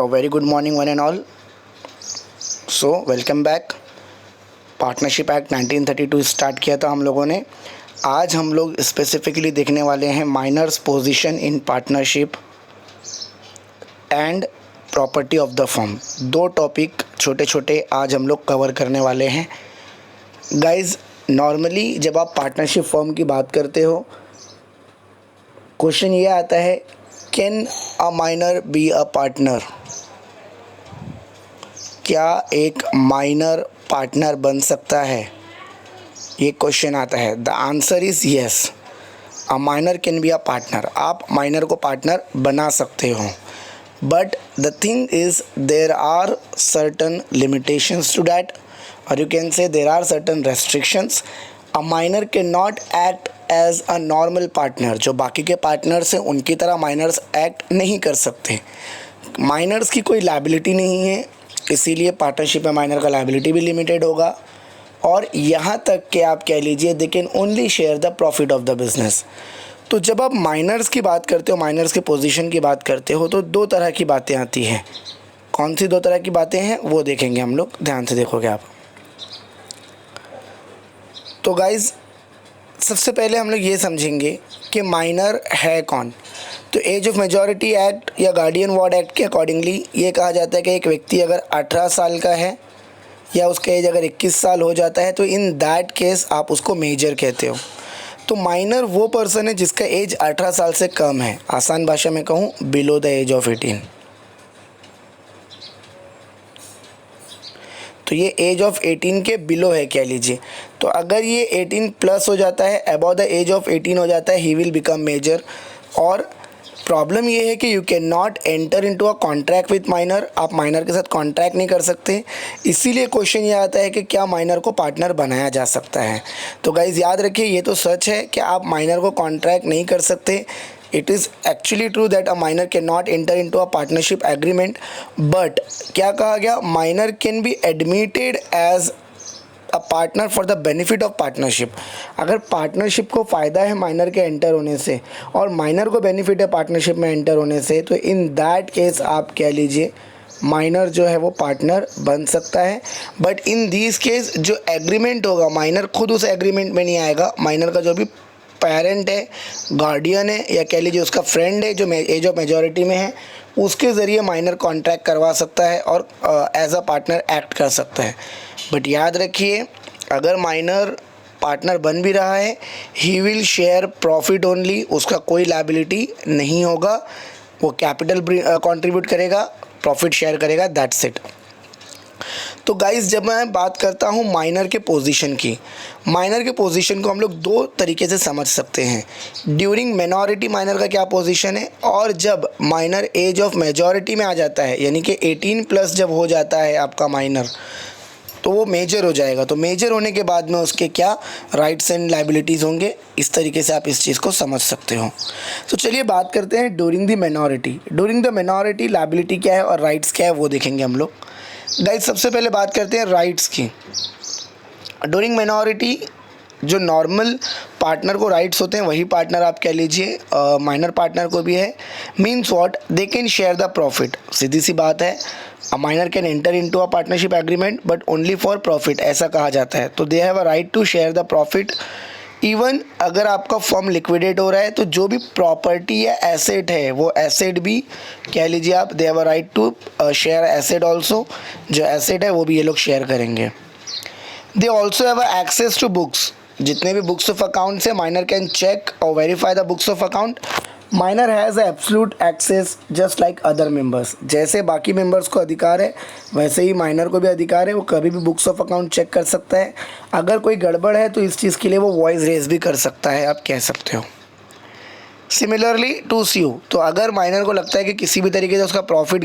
A very good morning one and all. So welcome back. Partnership act 1932 start किया था हम लोगों ने. आज हम लोग स्पेसिफिकली देखने वाले हैं minor's position in partnership and property of the firm. दो टॉपिक छोटे छोटे आज हम लोग कवर करने वाले हैं. गाइज, नॉर्मली जब आप पार्टनरशिप फर्म की बात करते हो, क्वेश्चन ये आता है, can a minor B a partner? क्या एक माइनर पार्टनर बन सकता है? ये क्वेश्चन आता है. The answer is yes, a minor can be a partner. आप माइनर को पार्टनर बना सकते हो, but the thing is there are certain limitations to that, और you can say there are certain restrictions. A minor can not act as a normal partner. जो बाकी के partners हैं उनकी तरह माइनर्स एक्ट नहीं कर सकते. माइनर्स की कोई लायबिलिटी नहीं है, इसीलिए पार्टनरशिप में माइनर का लायबिलिटी भी लिमिटेड होगा. और यहाँ तक कि आप कह लीजिए they can only share the profit of the business. तो जब आप माइनर्स की बात करते हो, माइनर्स के पोजीशन की बात करते हो, तो दो तरह की बातें आती हैं. कौन सी दो तरह की बातें हैं वो देखेंगे हम लोग. ध्यान से देखोगे आप. तो गाइज़, सबसे पहले हम लोग ये समझेंगे कि माइनर है कौन. तो एज ऑफ मेजॉरिटी एक्ट या गार्डियन वार्ड एक्ट के अकॉर्डिंगली ये कहा जाता है कि एक व्यक्ति अगर 18 साल का है या उसका एज अगर 21 साल हो जाता है तो इन दैट केस आप उसको मेजर कहते हो. तो माइनर वो पर्सन है जिसका एज 18 साल से कम है. आसान भाषा में कहूँ, बिलो द एज ऑफ 18. तो ये एज ऑफ 18 के बिलो है कह लीजिए. तो अगर ये 18 प्लस हो जाता है, अबव द एज ऑफ 18 हो जाता है, ही विल बिकम मेजर. और प्रॉब्लम ये है कि you can not enter into a contract with minor. आप माइनर के साथ कॉन्ट्रैक्ट नहीं कर सकते. इसीलिए क्वेश्चन ये आता है कि क्या माइनर को पार्टनर बनाया जा सकता है. तो गाइज याद रखिए, ये तो सच है कि आप माइनर को कॉन्ट्रैक्ट नहीं कर सकते. It is actually true that a minor can not enter into a partnership agreement. But क्या कहा गया, minor can be admitted as a partner for the benefit of partnership. अगर पार्टनरशिप को फ़ायदा है माइनर के एंटर होने से और माइनर को बेनिफिट है पार्टनरशिप में एंटर होने से, तो इन दैट केस आप कह लीजिए माइनर जो है वो पार्टनर बन सकता है. बट इन दिस केस जो एग्रीमेंट होगा, माइनर खुद उस एग्रीमेंट में नहीं आएगा. माइनर का जो भी पेरेंट है, गार्डियन है, या कह लीजिए उसका फ्रेंड है जो एज ऑफ मेजॉरिटी में है, उसके ज़रिए माइनर कॉन्ट्रैक्ट करवा सकता है और एज अ पार्टनर एक्ट कर सकता है. बट याद रखिए, अगर माइनर पार्टनर बन भी रहा है, he will share profit only. उसका कोई लायबिलिटी नहीं होगा. वो कैपिटल कंट्रीब्यूट करेगा, प्रॉफिट शेयर करेगा, दैट्स इट. तो गाइस, जब मैं बात करता हूँ माइनर के पोजीशन की, माइनर के पोजीशन को हम लोग दो तरीके से समझ सकते हैं. ड्यूरिंग मिनॉरिटी माइनर का क्या पोजीशन है, और जब माइनर एज ऑफ मेजॉरिटी में आ जाता है, यानी कि 18 प्लस जब हो जाता है आपका माइनर, तो वो मेजर हो जाएगा. तो मेजर होने के बाद में उसके क्या राइट्स एंड लायबिलिटीज़ होंगे. इस तरीके से आप इस चीज़ को समझ सकते हो. तो चलिए बात करते हैं during the minority. During the minority liability क्या है और राइट्स क्या है वो देखेंगे हम लोग. गाइस, सबसे पहले बात करते हैं राइट्स की. ड्यूरिंग मिनॉरिटी जो नॉर्मल पार्टनर को राइट्स होते हैं वही पार्टनर आप कह लीजिए माइनर पार्टनर को भी है. Means what, they can share the profit. सीधी सी बात है, a minor can enter into a partnership agreement but only for profit, ऐसा कहा जाता है. तो they have a right to share the profit. Even अगर आपका फर्म लिक्विडेट हो रहा है तो जो भी प्रॉपर्टी या एसेट है वो एसेट भी कह लीजिए आप, they have a right to share asset also. जो एसेट है वो भी ये लोग शेयर करेंगे. They also have access to books. जितने भी बुक्स ऑफ अकाउंट्स है, माइनर कैन चेक और verify the books of account. Minor has absolute access just like other members. जैसे बाकी मेंबर्स को अधिकार है वैसे ही माइनर को भी अधिकार है. वो कभी भी बुक्स ऑफ अकाउंट चेक कर सकता है. अगर कोई गड़बड़ है तो इस चीज़ के लिए वो वॉइस रेज भी कर सकता है, आप कह सकते हो. सिमिलरली टू स्यू. तो अगर माइनर को लगता है कि किसी भी तरीके से उसका प्रॉफिट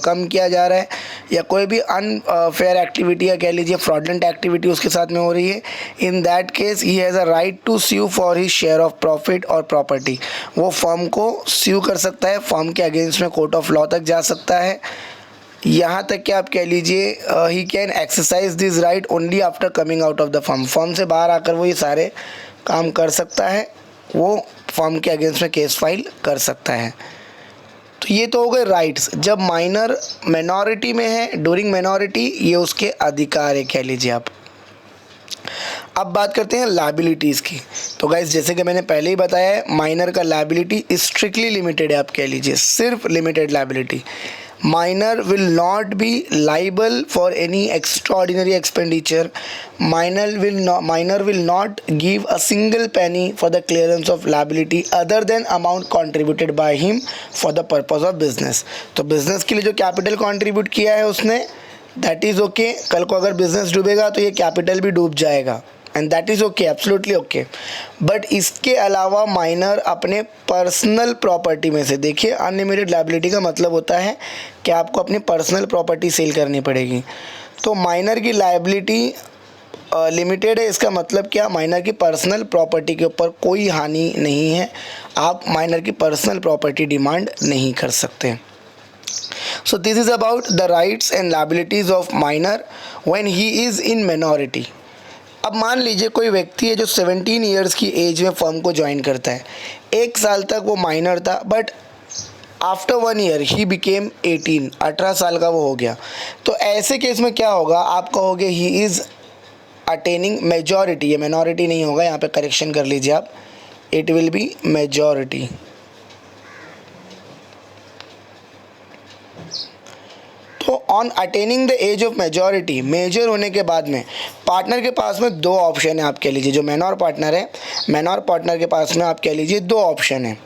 कम किया जा रहा है या कोई भी अनफेयर एक्टिविटी या कह लीजिए फ्रॉडलेंट एक्टिविटी उसके साथ में हो रही है, in that case he has a right to sue for his share of profit और प्रॉपर्टी. वो फर्म को स्यू कर सकता है, फर्म के अगेंस्ट में कोर्ट ऑफ लॉ तक जा सकता है. यहाँ तक कि आप कह लीजिए he can exercise this right only after coming out of the firm. Firm से बाहर आकर वो ये सारे काम कर सकता है. वो फर्म के अगेंस्ट में केस फाइल कर सकता है. तो ये तो हो गए राइट्स। जब माइनर मिनॉरिटी में है, ड्यूरिंग मिनॉरिटी, ये उसके अधिकार है कह लीजिए आप। अब बात करते हैं लायबिलिटीज़ की। तो गाइस जैसे कि मैंने पहले ही बताया है, माइनर का लायबिलिटी स्ट्रिक्टली लिमिटेड है, आप कह लीजिए सिर्फ limited liability. Minor will not be liable for any extraordinary expenditure. Minor will not give a single penny for the clearance of liability other than amount contributed by him for the purpose of business. तो business के लिए जो capital contribute किया है उसने, that is okay. कल को अगर बिजनेस डूबेगा तो ये कैपिटल भी डूब जाएगा, and that is okay, absolutely okay. But इसके अलावा माइनर अपने पर्सनल प्रॉपर्टी में से, देखिए अनलिमिटेड लायबिलिटी का मतलब होता है कि आपको अपनी पर्सनल प्रॉपर्टी सेल करनी पड़ेगी। तो माइनर की लायबिलिटी लिमिटेड है, इसका मतलब क्या, माइनर की पर्सनल प्रॉपर्टी के ऊपर कोई हानि नहीं है, आप माइनर की पर्सनल प्रॉपर्टी डिमांड नहीं कर सकते। So this is about the rights and liabilities of minor when he is in minority. अब मान लीजिए कोई व्यक्ति है जो 17 ईयर्स की एज में फर्म को ज्वाइन करता है। 1 साल तक वो माइनर था, but after 1 year he became 18, 18 साल का वो हो गया। तो ऐसे केस में क्या होगा, आप कहोगे ही इज़ अटेनिंग मेजॉरिटी। ये मिनॉरिटी नहीं होगा, यहाँ पे करेक्शन कर लीजिए आप, इट विल बी मेजॉरिटी। तो on attaining the age of majority, major होने के बाद में पार्टनर के पास में 2 ऑप्शन है, आप कह लीजिए। जो मेनॉर पार्टनर है, मेनॉर पार्टनर के पास में आप कह लीजिए 2 ऑप्शन है।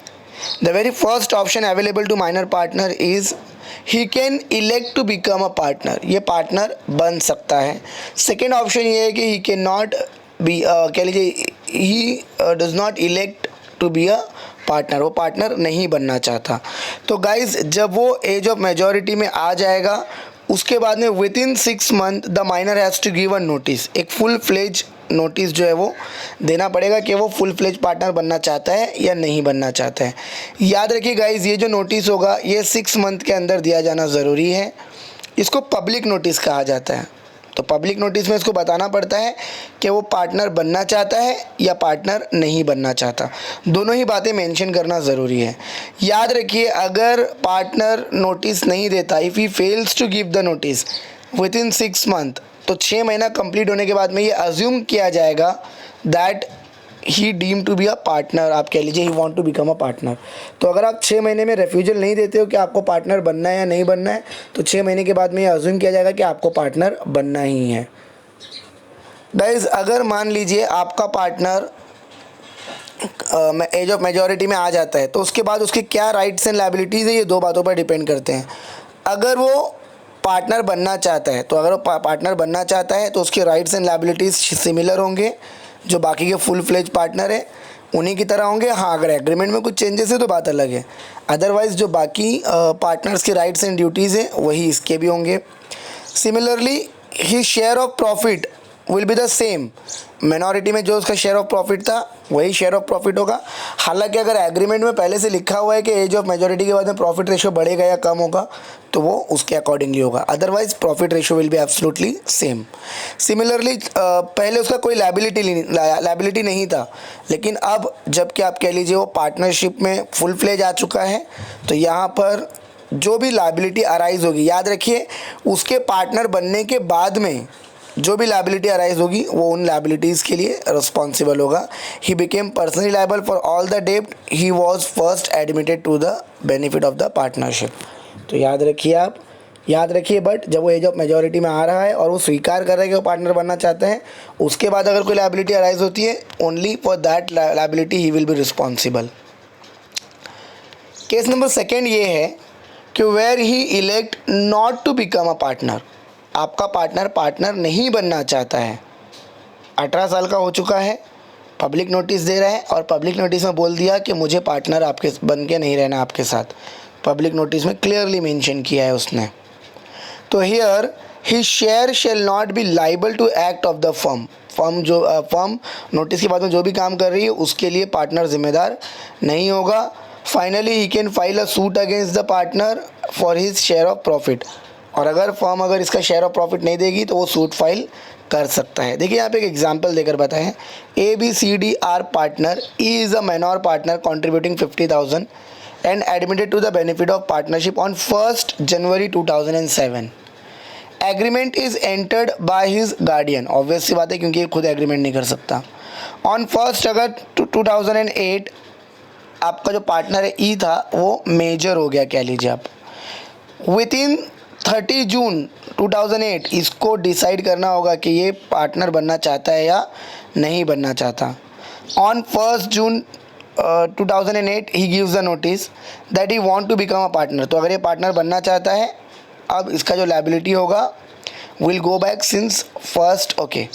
The very first option available to minor partner is he can elect to become a partner, ये पार्टनर बन सकता है। सेकेंड ऑप्शन ये है कि ही कैन नॉट बी, कह लीजिए he does not elect to be a partner, वो पार्टनर नहीं बनना चाहता। तो गाइज जब वो एज ऑफ मेजॉरिटी में आ जाएगा, उसके बाद में within 6 month the minor has to give a notice, एक फुल फ्लेज नोटिस जो है वो देना पड़ेगा कि वो फुल फ्लेज पार्टनर बनना चाहता है या नहीं बनना चाहता है। याद रखिए गाइज, ये जो नोटिस होगा ये 6 मंथ के अंदर दिया जाना ज़रूरी है। इसको पब्लिक नोटिस कहा जाता है। तो पब्लिक नोटिस में इसको बताना पड़ता है कि वो पार्टनर बनना चाहता है या पार्टनर नहीं बनना चाहता, दोनों ही बातें मेंशन करना ज़रूरी है। याद रखिए, अगर पार्टनर नोटिस नहीं देता, if he fails to give the notice within 6 month, तो 6 महीना कंप्लीट होने के बाद में ये अज्यूम किया जाएगा that he deem to be a partner, आप कह लीजिए he want to become a partner. तो अगर आप 6 महीने में रेफ्यूजल नहीं देते हो कि आपको पार्टनर बनना है या नहीं बनना है, तो 6 महीने के बाद में ये अज्यूम किया जाएगा कि आपको पार्टनर बनना ही है। गाइज अगर मान लीजिए आपका पार्टनर एज ऑफ मेजॉरिटी में आ जाता है, तो उसके बाद उसके क्या राइट्स एंड लायबिलिटीज़ है, ये 2 बातों पर डिपेंड करते हैं। अगर वो पार्टनर बनना चाहता है, तो अगर वो पार्टनर बनना चाहता है तो उसके राइट्स एंड लायबिलिटीज़ सिमिलर होंगे, जो बाकी के फुल फ्लेज पार्टनर है उन्हीं की तरह होंगे। हाँ, अगर एग्रीमेंट में कुछ चेंजेस है तो बात अलग है, अदरवाइज़ जो बाकी पार्टनर्स के राइट्स एंड ड्यूटीज़ हैं वही इसके भी होंगे। Similarly he share of profit will be the same, minority में जो उसका शेयर ऑफ प्रॉफिट था वही शेयर ऑफ प्रॉफिट होगा। हालांकि अगर एग्रीमेंट में पहले से लिखा हुआ है कि एज ऑफ मेजॉरिटी के बाद में प्रॉफिट रेशियो बढ़ेगा या कम होगा, तो वो उसके अकॉर्डिंगली होगा, otherwise profit ratio will be absolutely same. Similarly पहले उसका कोई लायबिलिटी नहीं था, लेकिन अब जबकि आप कह लीजिए वो पार्टनरशिप में फुल फ्लेज आ चुका है, तो यहाँ पर जो भी लायबिलिटी अराइज होगी, याद रखिए उसके पार्टनर बनने के बाद में जो भी लायबिलिटी अराइज होगी वो उन लायबिलिटीज़ के लिए रिस्पॉन्सिबल होगा। He became personally liable for all the डेब्ट he was first admitted to the benefit of the partnership. तो याद रखिए बट जब वो एज ऑफ मेजॉरिटी में आ रहा है और वो स्वीकार कर रहा है कि वो पार्टनर बनना चाहते हैं, उसके बाद अगर कोई लायबिलिटी अराइज होती है, only for that liability he will be responsible. Case number 2 ये है कि where he elect not to become a partner, आपका पार्टनर नहीं बनना चाहता है, 18 साल का हो चुका है, पब्लिक नोटिस दे रहा है और पब्लिक नोटिस में बोल दिया कि मुझे पार्टनर आपके बन के नहीं रहना आपके साथ, पब्लिक नोटिस में क्लियरली मेंशन किया है उसने। तो here his share shall not be liable to act of the firm notice के बाद में जो भी काम कर रही है उसके लिए पार्टनर जिम्मेदार नहीं होगा। Finally he can file a suit against the partner for his share of profit, और अगर फर्म अगर इसका शेयर ऑफ प्रॉफिट नहीं देगी तो वो सूट फाइल कर सकता है। देखिए यहाँ पे एक एग्जांपल देकर बताएं, ABCD are partner, E is a minor partner contributing 50,000 and admitted to the benefit of partnership on 1st January 2007. Agreement is entered by his guardian, obvious सी बात है क्योंकि ये खुद एग्रीमेंट नहीं कर सकता. ऑन 1 अगस्त 2008 आपका जो पार्टनर है ई था वो मेजर हो गया, कह लीजिए आप. विद इन 30 जून 2008 इसको डिसाइड करना होगा कि ये पार्टनर बनना चाहता है या नहीं बनना चाहता. On 1 June 2008 he gives the notice that he want to become a partner. तो अगर ये पार्टनर बनना चाहता है, अब इसका जो लायबिलिटी होगा will go back since 1 okay.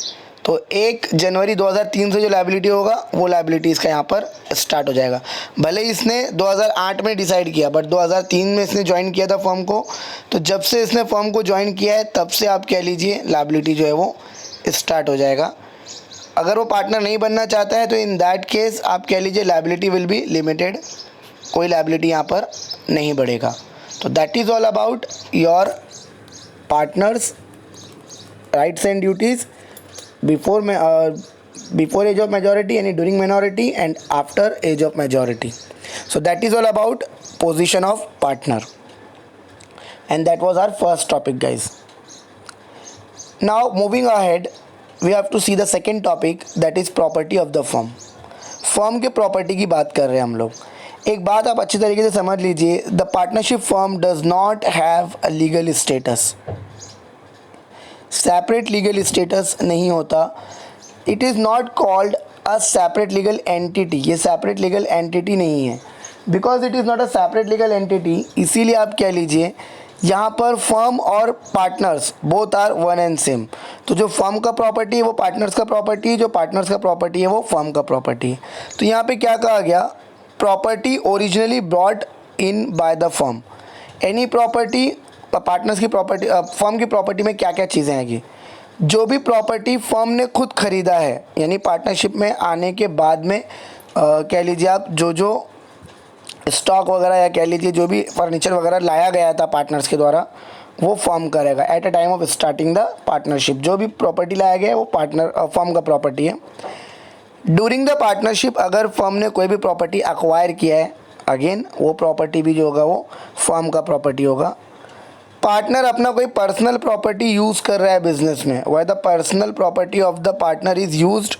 तो 1 जनवरी 2003 से जो लायबिलिटी होगा वो लायबिलिटी इसका यहाँ पर स्टार्ट हो जाएगा. भले ही इसने 2008 में डिसाइड किया, बट 2003 में इसने ज्वाइन किया था फर्म को. तो जब से इसने फर्म को ज्वाइन किया है तब से आप कह लीजिए लायबिलिटी जो है वो स्टार्ट हो जाएगा. अगर वो पार्टनर नहीं बनना चाहता है तो इन दैट केस आप कह लीजिए लायबिलिटी विल बी लिमिटेड, कोई लायबिलिटी यहाँ पर नहीं बढ़ेगा. तो that is all about your partners rights and duties before age of majority and during minority and after age of majority. So that is all about position of partner, and that was our first topic, guys. Now moving ahead, we have to see the second topic, that is property of the firm. Firm के property की बात कर रहे हैं हम लोग. एक बात आप अच्छी तरीके से समझ लीजिए, the partnership firm does not have a legal status. Separate legal status नहीं होता. It is not called a separate legal entity. ये सेपरेट लीगल एंटिटी नहीं है. Because it is not a separate legal entity, इसीलिए आप कह लीजिए यहाँ पर फर्म और partners both are one and same. तो जो फर्म का प्रॉपर्टी है वो पार्टनर्स का प्रॉपर्टी है, जो पार्टनर्स का प्रॉपर्टी है वो फर्म का प्रॉपर्टी है. तो यहाँ पे क्या कहा गया, property originally brought in by the firm. Any property, partners की प्रॉपर्टी, फर्म की प्रॉपर्टी में क्या क्या चीज़ें आएगी. जो भी प्रॉपर्टी फर्म ने खुद ख़रीदा है, यानी पार्टनरशिप में आने के बाद में कह लीजिए आप जो स्टॉक वगैरह या कह लीजिए जो भी फर्नीचर वगैरह लाया गया था पार्टनर्स के द्वारा वो फर्म करेगा at a time of starting the partnership. जो भी प्रॉपर्टी लाया गया है वो फर्म का प्रॉपर्टी है. ड्यूरिंग द पार्टनरशिप अगर फर्म ने कोई भी प्रॉपर्टी अक्वायर किया है, अगेन वो प्रॉपर्टी भी जो होगा वो फर्म का प्रॉपर्टी होगा. पार्टनर अपना कोई पर्सनल प्रॉपर्टी यूज़ कर रहा है बिजनेस में, वह the personal property of the partner is used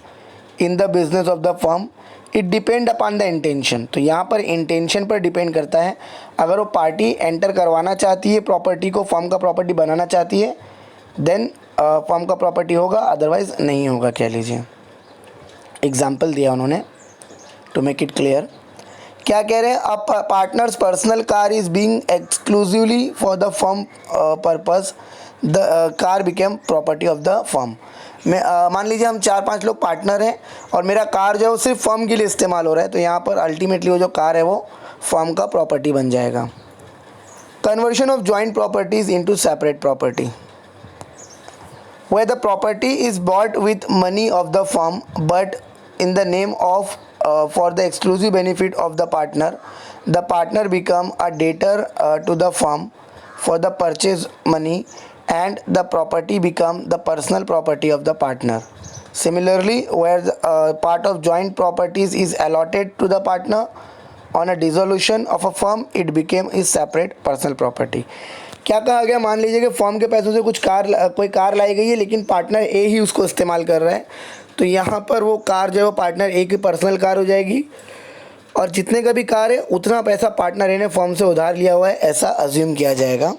in the business of the firm. It depend upon the intention. तो यहाँ पर इंटेंशन पर डिपेंड करता है. अगर वो पार्टी एंटर करवाना चाहती है प्रॉपर्टी को, फर्म का प्रॉपर्टी बनाना चाहती है, देन फर्म का प्रॉपर्टी होगा, अदरवाइज नहीं होगा. कह लीजिए एग्जाम्पल दिया उन्होंने टू मेक इट क्लियर. क्या कह रहे हैं, अब partners personal car is being exclusively for the firm purpose, the car became property of the firm. मैं मान लीजिए हम 4-5 लोग पार्टनर हैं और मेरा कार जो है वो सिर्फ फर्म के लिए इस्तेमाल हो रहा है, तो यहाँ पर अल्टीमेटली वो जो कार है वो फर्म का प्रॉपर्टी बन जाएगा. Conversion of joint properties into separate property, where the property is bought with money of the firm but in the name of for the exclusive benefit of the partner become a debtor to the firm for the purchase money and the property become the personal property of the partner. Similarly, where the part of joint properties is allotted to the partner on a dissolution of a firm, it became his separate personal property. क्या कहा गया, मान लीजिए कि firm के पैसों से कोई कार लाई गई है लेकिन पार्टनर ए ही उसको इस्तेमाल कर रहा है, तो यहाँ पर वो कार जो है वो पार्टनर ए की पर्सनल कार हो जाएगी और जितने का भी कार है उतना पैसा पार्टनर ए ने फर्म से उधार लिया हुआ है ऐसा अज्यूम किया जाएगा.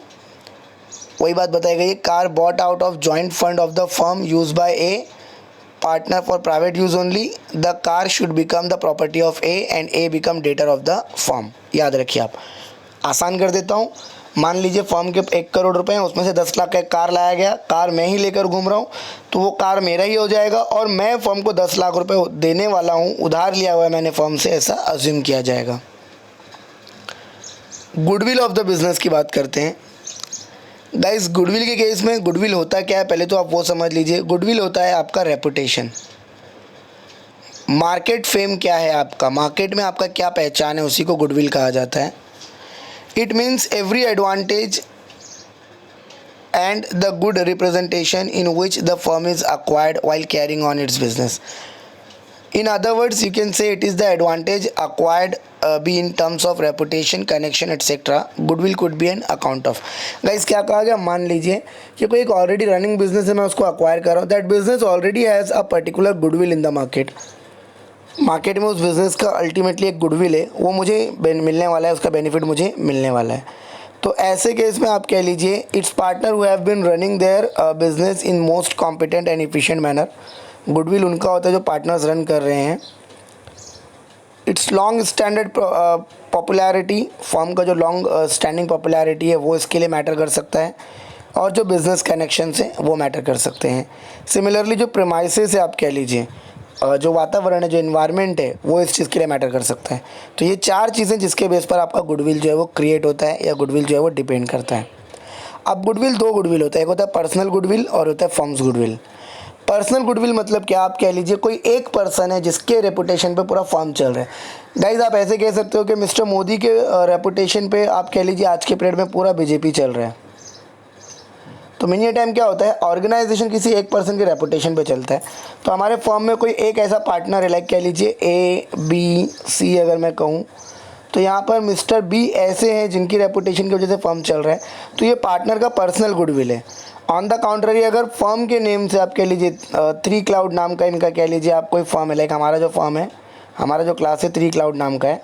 वही बात बताई गई है, car bought out of joint fund of the firm use by a partner for private use only, the car should become the property of A and A become debtor of the firm. याद रखिए आप, आसान कर देता हूँ. मान लीजिए firm के 1 करोड़ रुपए हैं, उसमें से 10 लाख का एक कार लाया गया, कार मैं ही लेकर घूम रहा हूँ, तो वो कार मेरा ही हो जाएगा और मैं फर्म को 10 लाख रुपए देने वाला हूँ, उधार लिया हुआ है मैंने फर्म से, ऐसा अज्यूम किया जाएगा. गुडविल ऑफ द बिजनेस की बात करते हैं. गाइस, गुडविल के केस में गुडविल होता क्या है पहले तो आप वो समझ लीजिए. गुडविल होता है आपका रेपुटेशन. मार्केट फेम क्या है आपका, मार्केट में आपका क्या पहचान है, उसी को गुडविल कहा जाता है. It means every advantage and the good representation in which the firm is acquired while carrying on its business. In other words, you can say it is the advantage acquired be in terms of reputation, connection, etc. Goodwill could be an account of. Guys, क्या कहा गया? मान लीजिए कि कोई एक already running business है, मैं उसको अक्वायर कर रहा हूँ. That business already has a particular goodwill in the market. Market में उस बिज़नेस का अल्टीमेटली एक गुडविल है, वो मुझे मिलने वाला है, उसका बेनिफिट मुझे मिलने वाला है. तो ऐसे केस में आप कह लीजिए its partner who have been running their business in most competent and efficient manner. Goodwill उनका होता है जो पार्टनर्स रन कर रहे हैं. Its long standard popularity, form का जो लॉन्ग स्टैंडिंग पॉपुलैरिटी है वो इसके लिए मैटर कर सकता है. और जो बिज़नेस कनेक्शंस हैं वो मैटर कर सकते हैं. सिमिलरली जो प्रेमाइसेस है, आप कह लीजिए जो वातावरण है, जो इन्वायरमेंट है, वो इस चीज़ के लिए मैटर कर सकता है. तो ये 4 चीज़ें जिसके बेस पर आपका गुडविल जो है वो क्रिएट होता है या गुडविल जो है वो डिपेंड करता है. अब गुडविल 2 गुडविल होता है. एक होता है पर्सनल गुडविल और होता है फर्म्स गुडविल. पर्सनल गुडविल मतलब क्या? आप कह लीजिए कोई एक पर्सन है जिसके रेपुटेशन पे पूरा फर्म चल रहा है. गाइज आप ऐसे कह सकते हो कि मिस्टर मोदी के रेपुटेशन पे आप कह लीजिए आज के पीरियड में पूरा बीजेपी चल रहा है. तो मिनी टाइम क्या होता है? ऑर्गेनाइजेशन किसी एक पर्सन के रेपुटेशन पे चलता है. तो हमारे फर्म में कोई एक ऐसा पार्टनर है, लाइक कह लीजिए ए बी सी अगर मैं कहूँ, तो यहाँ पर मिस्टर बी ऐसे हैं जिनकी रेपुटेशन की वजह से फर्म चल रहा है. तो ये पार्टनर का पर्सनल गुडविल है. ऑन द काउंट्री अगर फर्म के नेम से आप कह लीजिए 3 क्लाउड नाम का इनका कह लीजिए आप कोई फर्म है, लाइक हमारा जो फर्म है, हमारा जो क्लास है 3 क्लाउड नाम का है.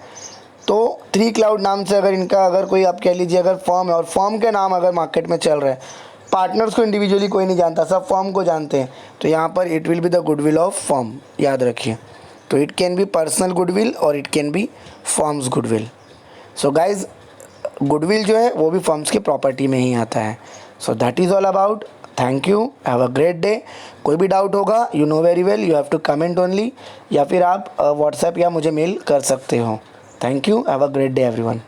तो 3 क्लाउड नाम से अगर इनका अगर कोई आप कह लीजिए अगर फर्म है और फर्म के नाम अगर मार्केट में चल रहा है, पार्टनर्स को इंडिविजुअली कोई नहीं जानता, सब फर्म को जानते हैं, तो यहाँ पर it will be the goodwill of firm. याद रखिए. तो it can be personal goodwill और it can be firm's goodwill. So guys goodwill जो है वो भी फर्म्स की प्रॉपर्टी में ही आता है. So that is all about. Thank you, have a great day. कोई भी डाउट होगा you know very well, you have to comment only, या फिर आप व्हाट्सएप या मुझे मेल कर सकते हो. Thank you, have a great day everyone.